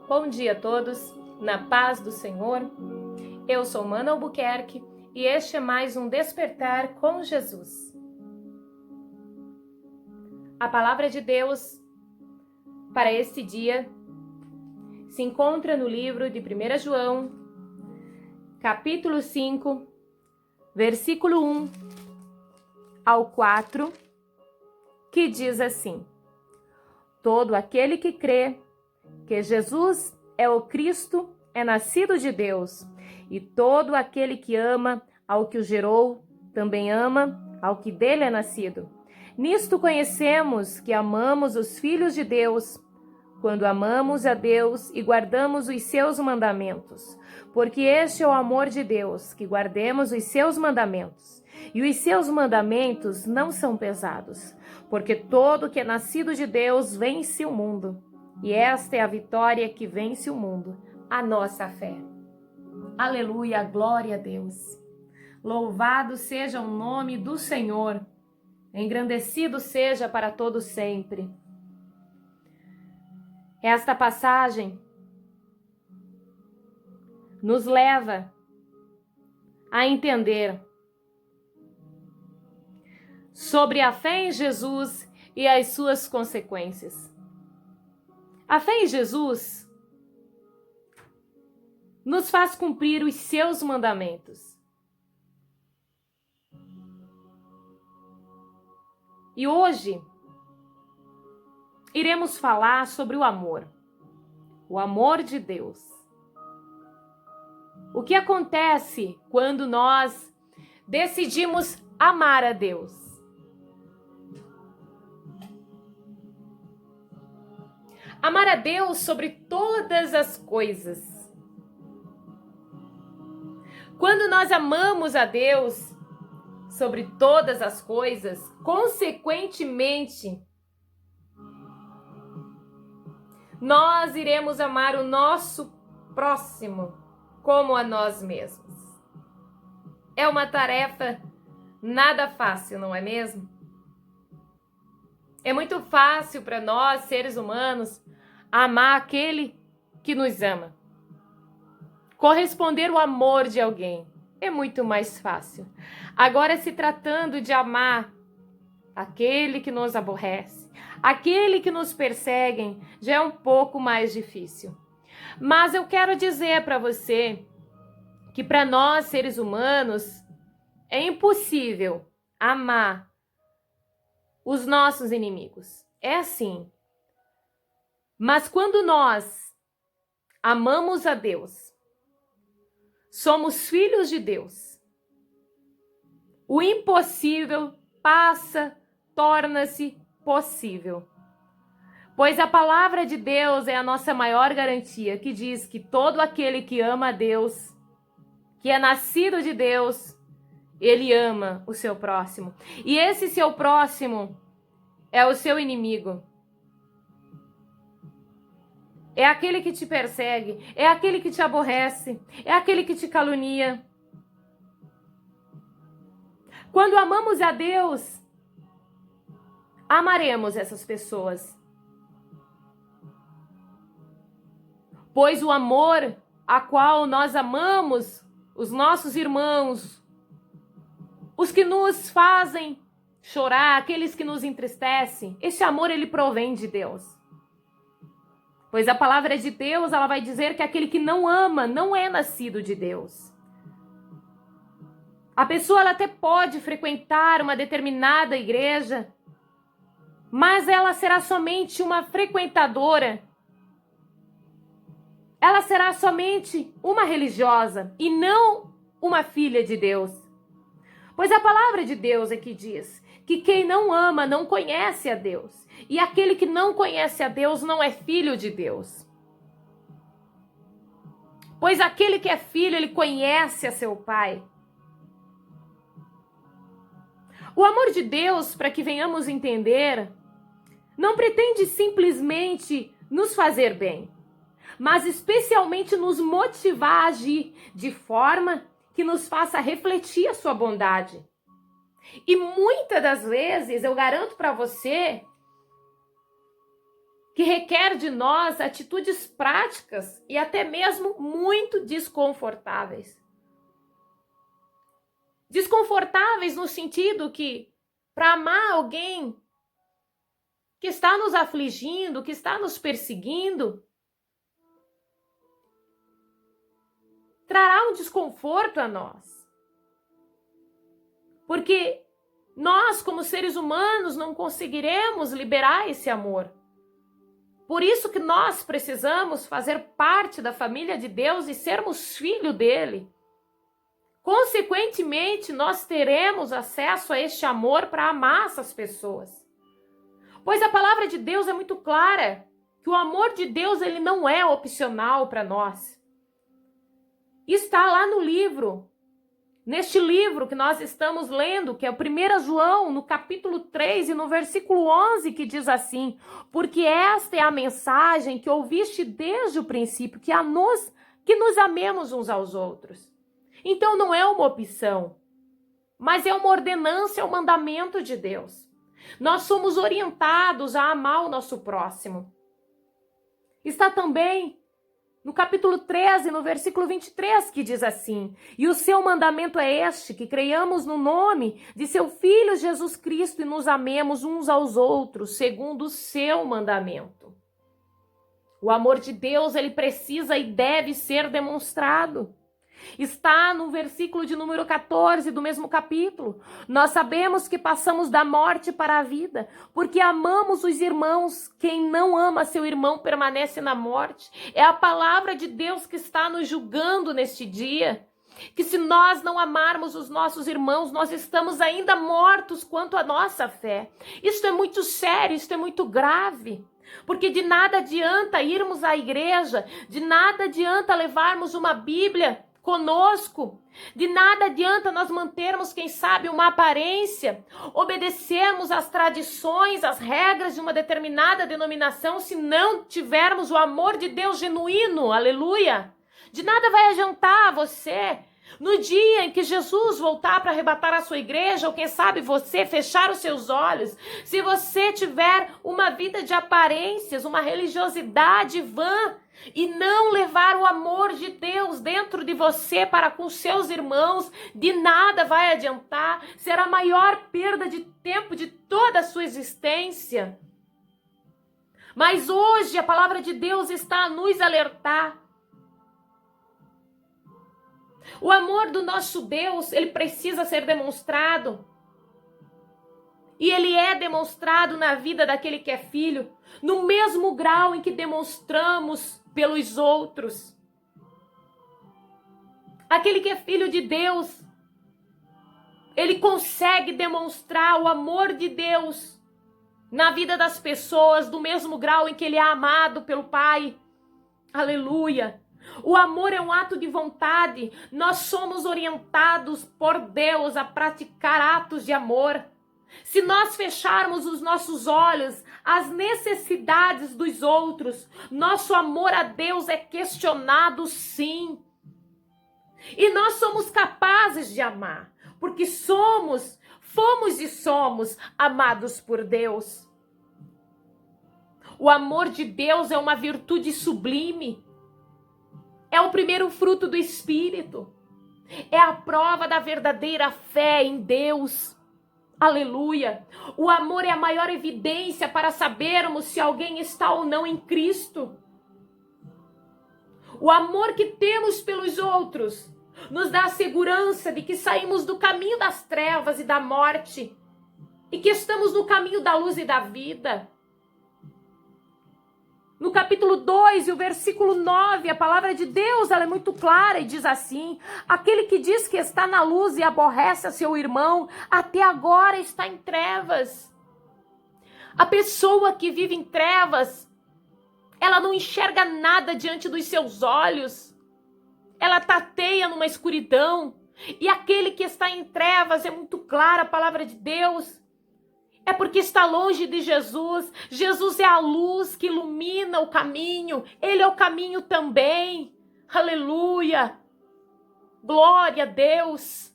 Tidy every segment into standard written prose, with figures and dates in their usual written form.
Bom dia a todos, na paz do Senhor. Eu sou Mana Albuquerque e este é mais um Despertar com Jesus. A palavra de Deus para este dia se encontra no livro de 1 João, capítulo 5, versículo 1 ao 4, que diz assim: Todo aquele que crê que Jesus é o Cristo é nascido de Deus, e todo aquele que ama ao que o gerou também ama ao que dele é nascido. Nisto conhecemos que amamos os filhos de Deus, quando amamos a Deus e guardamos os seus mandamentos. Porque este é o amor de Deus, que guardemos os seus mandamentos. E os seus mandamentos não são pesados, porque todo que é nascido de Deus vence o mundo. E esta é a vitória que vence o mundo, a nossa fé. Aleluia, glória a Deus. Louvado seja o nome do Senhor. Engrandecido seja para todo sempre. Esta passagem nos leva a entender sobre a fé em Jesus e as suas consequências. A fé em Jesus nos faz cumprir os seus mandamentos. E hoje iremos falar sobre o amor de Deus. O que acontece quando nós decidimos amar a Deus? Amar a Deus sobre todas as coisas. Quando nós amamos a Deus sobre todas as coisas, consequentemente, nós iremos amar o nosso próximo como a nós mesmos. É uma tarefa nada fácil, não é mesmo? É muito fácil para nós, seres humanos, amar aquele que nos ama. Corresponder o amor de alguém é muito mais fácil. Agora, se tratando de amar aquele que nos aborrece, aquele que nos persegue, já é um pouco mais difícil. Mas eu quero dizer para você que para nós, seres humanos, é impossível amar os nossos inimigos. É assim. Mas quando nós amamos a Deus, somos filhos de Deus, o impossível torna-se possível. Pois a palavra de Deus é a nossa maior garantia, que diz que todo aquele que ama a Deus, que é nascido de Deus, ele ama o seu próximo. E esse seu próximo é o seu inimigo. É aquele que te persegue, é aquele que te aborrece, é aquele que te calunia. Quando amamos a Deus, amaremos essas pessoas. Pois o amor a qual nós amamos os nossos irmãos, os que nos fazem chorar, aqueles que nos entristecem, esse amor ele provém de Deus. Pois a palavra de Deus, ela vai dizer que aquele que não ama não é nascido de Deus. A pessoa ela até pode frequentar uma determinada igreja, mas ela será somente uma frequentadora. Ela será somente uma religiosa e não uma filha de Deus. Pois a palavra de Deus é que diz que quem não ama não conhece a Deus. E aquele que não conhece a Deus não é filho de Deus. Pois aquele que é filho, ele conhece a seu pai. O amor de Deus, para que venhamos entender, não pretende simplesmente nos fazer bem, mas especialmente nos motivar a agir de forma que nos faça refletir a sua bondade. E muitas das vezes, eu garanto para você, que requer de nós atitudes práticas e até mesmo muito desconfortáveis. Desconfortáveis no sentido que, para amar alguém que está nos afligindo, que está nos perseguindo, trará um desconforto a nós. Porque nós, como seres humanos, não conseguiremos liberar esse amor. Por isso que nós precisamos fazer parte da família de Deus e sermos filho dele. Consequentemente, nós teremos acesso a este amor para amar essas pessoas. Pois a palavra de Deus é muito clara, que o amor de Deus ele não é opcional para nós. Está lá no livro, neste livro que nós estamos lendo, que é o 1 João, no capítulo 3 e no versículo 11, que diz assim: porque esta é a mensagem que ouviste desde o princípio, que nos amemos uns aos outros. Então não é uma opção, mas é uma ordenança, é um mandamento de Deus. Nós somos orientados a amar o nosso próximo. Está também no capítulo 13, no versículo 23, que diz assim: e o seu mandamento é este, que creiamos no nome de seu Filho Jesus Cristo e nos amemos uns aos outros, segundo o seu mandamento. O amor de Deus, ele precisa e deve ser demonstrado. Está no versículo de número 14 do mesmo capítulo. Nós sabemos que passamos da morte para a vida, porque amamos os irmãos. Quem não ama seu irmão permanece na morte. É a palavra de Deus que está nos julgando neste dia. Que se nós não amarmos os nossos irmãos, nós estamos ainda mortos quanto à nossa fé. Isso é muito sério, isso é muito grave. Porque de nada adianta irmos à igreja, de nada adianta levarmos uma Bíblia conosco, de nada adianta nós mantermos, quem sabe, uma aparência, obedecermos às tradições, às regras de uma determinada denominação, se não tivermos o amor de Deus genuíno, aleluia. De nada vai adiantar você, no dia em que Jesus voltar para arrebatar a sua igreja, ou quem sabe você fechar os seus olhos, se você tiver uma vida de aparências, uma religiosidade vã, e não levar o amor de Deus dentro de você para com seus irmãos, de nada vai adiantar, será a maior perda de tempo de toda a sua existência. Mas hoje a palavra de Deus está a nos alertar. O amor do nosso Deus, ele precisa ser demonstrado. E ele é demonstrado na vida daquele que é filho, no mesmo grau em que demonstramos pelos outros. Aquele que é filho de Deus, ele consegue demonstrar o amor de Deus na vida das pessoas, do mesmo grau em que ele é amado pelo Pai. Aleluia! O amor é um ato de vontade. Nós somos orientados por Deus a praticar atos de amor. Se nós fecharmos os nossos olhos às necessidades dos outros, nosso amor a Deus é questionado, sim. E nós somos capazes de amar, porque fomos e somos amados por Deus. O amor de Deus é uma virtude sublime. É o primeiro fruto do Espírito. É a prova da verdadeira fé em Deus. Aleluia! O amor é a maior evidência para sabermos se alguém está ou não em Cristo. O amor que temos pelos outros nos dá a segurança de que saímos do caminho das trevas e da morte e que estamos no caminho da luz e da vida. No capítulo 2 e o versículo 9, a palavra de Deus ela é muito clara e diz assim: aquele que diz que está na luz e aborrece a seu irmão, até agora está em trevas. A pessoa que vive em trevas, ela não enxerga nada diante dos seus olhos. Ela tateia numa escuridão. E aquele que está em trevas, é muito clara a palavra de Deus, é porque está longe de Jesus. Jesus é a luz que ilumina o caminho. Ele é o caminho também. Aleluia. Glória a Deus.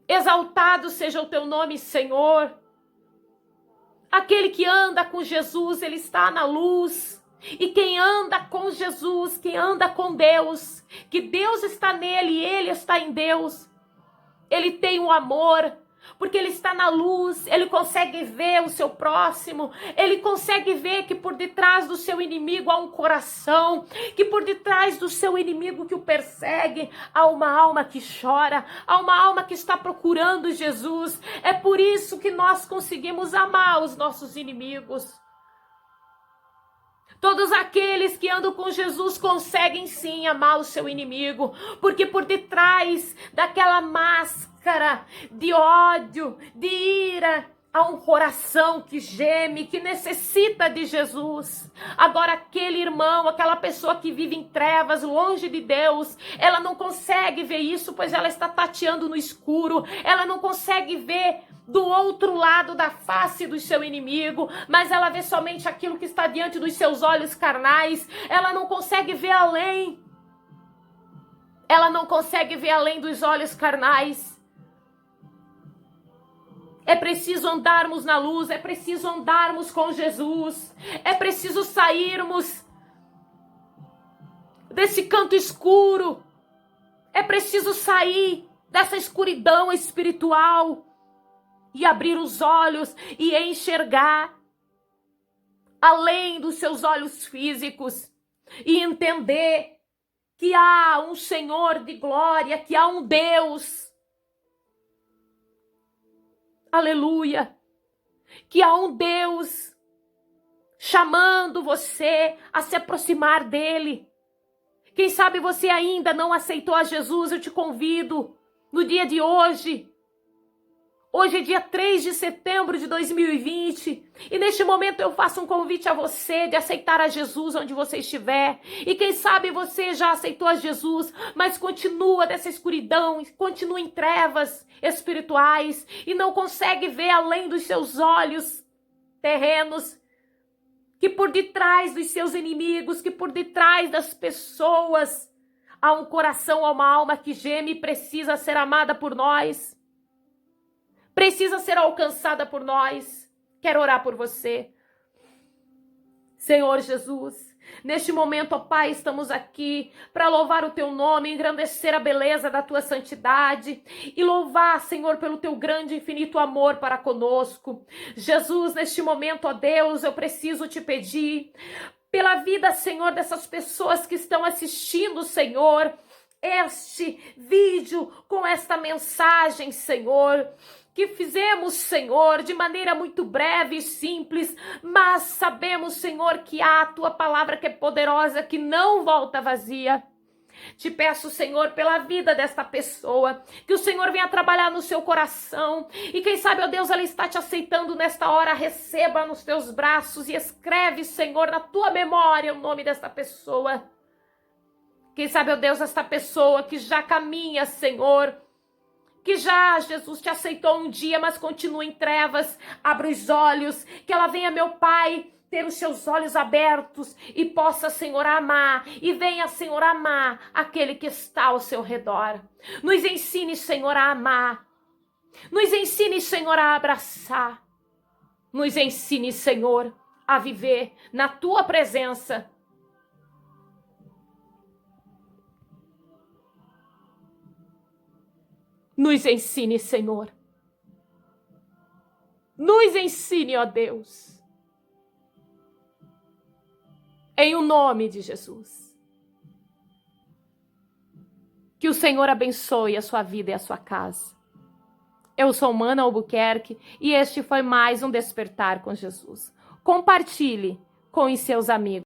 Exaltado seja o teu nome, Senhor. Aquele que anda com Jesus, ele está na luz. E quem anda com Jesus, quem anda com Deus, que Deus está nele e ele está em Deus, ele tem um amor, porque ele está na luz, ele consegue ver o seu próximo, ele consegue ver que por detrás do seu inimigo há um coração, que por detrás do seu inimigo que o persegue, há uma alma que chora, há uma alma que está procurando Jesus. É por isso que nós conseguimos amar os nossos inimigos. Todos aqueles que andam com Jesus conseguem sim amar o seu inimigo, porque por detrás daquela máscara de ódio, de ira, há um coração que geme, que necessita de Jesus. Agora aquele irmão, aquela pessoa que vive em trevas, longe de Deus, ela não consegue ver isso, pois ela está tateando no escuro, ela não consegue ver do outro lado da face do seu inimigo, mas ela vê somente aquilo que está diante dos seus olhos carnais, ela não consegue ver além. Ela não consegue ver além dos olhos carnais. É preciso andarmos na luz, é preciso andarmos com Jesus, é preciso sairmos desse canto escuro, é preciso sair dessa escuridão espiritual e abrir os olhos e enxergar além dos seus olhos físicos e entender que há um Senhor de glória, que há um Deus, aleluia, que há um Deus chamando você a se aproximar dele. Quem sabe você ainda não aceitou a Jesus, eu te convido no dia de hoje. Hoje é dia 3 de setembro de 2020 e neste momento eu faço um convite a você de aceitar a Jesus onde você estiver. E quem sabe você já aceitou a Jesus, mas continua nessa escuridão, continua em trevas espirituais e não consegue ver além dos seus olhos terrenos, que por detrás dos seus inimigos, que por detrás das pessoas há um coração, há uma alma que geme e precisa ser amada por nós. Precisa ser alcançada por nós. Quero orar por você. Senhor Jesus, neste momento, ó Pai, estamos aqui para louvar o Teu nome, engrandecer a beleza da Tua santidade e louvar, Senhor, pelo Teu grande e infinito amor para conosco. Jesus, neste momento, ó Deus, eu preciso Te pedir pela vida, Senhor, dessas pessoas que estão assistindo, Senhor, este vídeo com esta mensagem, Senhor, que fizemos, Senhor, de maneira muito breve e simples, mas sabemos, Senhor, que há a Tua palavra que é poderosa, que não volta vazia. Te peço, Senhor, pela vida desta pessoa, que o Senhor venha trabalhar no seu coração, e quem sabe, ó Deus, ela está te aceitando nesta hora, receba nos teus braços e escreve, Senhor, na tua memória o nome desta pessoa. Quem sabe, ó Deus, esta pessoa que já caminha, Senhor, que já, Jesus, te aceitou um dia, mas continua em trevas, abra os olhos, que ela venha, meu Pai, ter os seus olhos abertos e possa, Senhor, amar, e venha, Senhor, amar aquele que está ao seu redor. Nos ensine, Senhor, a amar, nos ensine, Senhor, a abraçar, nos ensine, Senhor, a viver na Tua presença. Nos ensine, Senhor. Nos ensine, ó Deus. Em o nome de Jesus. Que o Senhor abençoe a sua vida e a sua casa. Eu sou Mana Albuquerque e este foi mais um Despertar com Jesus. Compartilhe com os seus amigos.